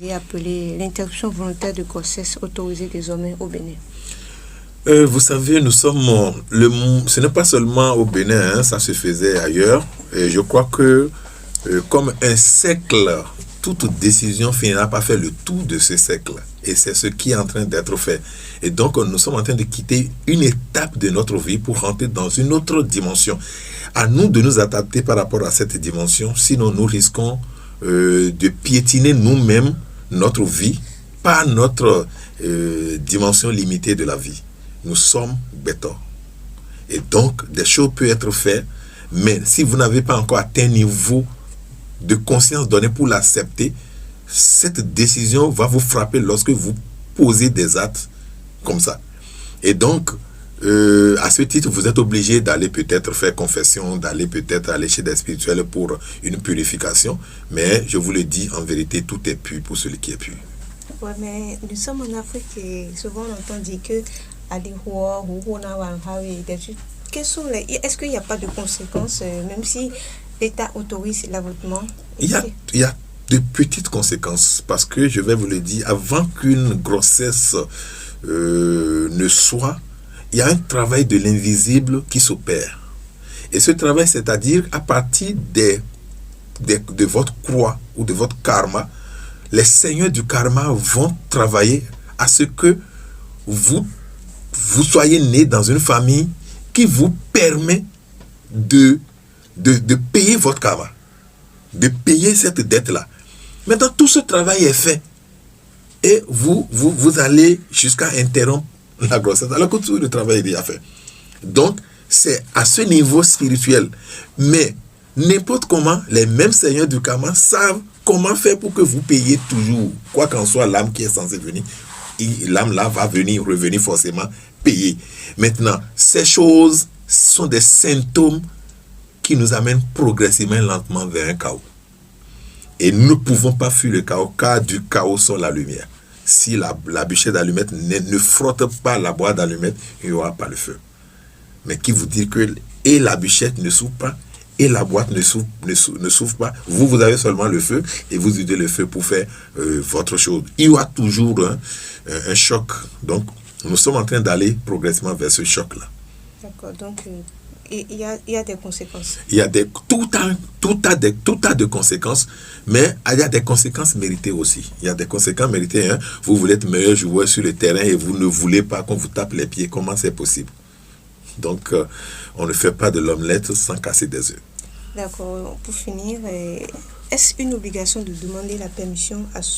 J'ai appelé l'interruption volontaire de grossesse autorisée désormais au Bénin. Vous savez, ce n'est pas seulement au Bénin, hein, ça se faisait ailleurs. Et je crois que, comme un siècle, toute décision finira par faire le tour de ce siècle. Et c'est ce qui est en train d'être fait. Et donc, nous sommes en train de quitter une étape de notre vie pour rentrer dans une autre dimension. À nous de nous adapter par rapport à cette dimension, sinon nous risquons de piétiner nous-mêmes notre vie par notre dimension limitée de la vie. Nous sommes bêtons. Et donc, des choses peuvent être faites, mais si vous n'avez pas encore atteint un niveau de conscience donné pour l'accepter, cette décision va vous frapper lorsque vous posez des actes comme ça. Et donc, à ce titre, vous êtes obligé d'aller peut-être faire confession, d'aller peut-être aller chez des spirituels pour une purification. Mais je vous le dis, en vérité, tout est pur pour celui qui est pur. Oui, mais nous sommes en Afrique et souvent on entend dire que est-ce qu'il n'y a pas de conséquences, même si l'État autorise l'avortement? Il y a de petites conséquences, parce que je vais vous le dire, avant qu'une grossesse ne soit, il y a un travail de l'invisible qui s'opère. Et ce travail, c'est-à-dire à partir de votre croix ou de votre karma, les seigneurs du karma vont travailler à ce que vous soyez né dans une famille qui vous permet de payer votre karma, de payer cette dette-là. Maintenant, tout ce travail est fait. Et vous allez jusqu'à interrompre la grossesse, alors que tout le travail est déjà fait. Donc, c'est à ce niveau spirituel. Mais, n'importe comment, les mêmes seigneurs du karma savent comment faire pour que vous payiez toujours. Quoi qu'en soit l'âme qui est censée venir, l'âme là va revenir forcément payer. Maintenant, ces choses sont des symptômes qui nous amènent progressivement, lentement vers un chaos. Et nous ne pouvons pas fuir le chaos, car du chaos sort la lumière. Si la bûchette d'allumettes ne frotte pas la boîte d'allumettes, il n'y aura pas le feu. Mais qui vous dit que et la bûchette ne s'ouvre pas, et la boîte ne s'ouvre pas, vous avez seulement le feu, et vous utilisez le feu pour faire votre chose. Il y aura toujours un choc. Donc, nous sommes en train d'aller progressivement vers ce choc-là. D'accord, donc il y a des conséquences. Tout a de conséquences, mais il y a des conséquences méritées aussi. Il y a des conséquences méritées. Hein. Vous voulez être meilleur joueur sur le terrain et vous ne voulez pas qu'on vous tape les pieds. Comment c'est possible? Donc, on ne fait pas de l'omelette sans casser des œufs. D'accord. Pour finir, est-ce une obligation de demander la permission à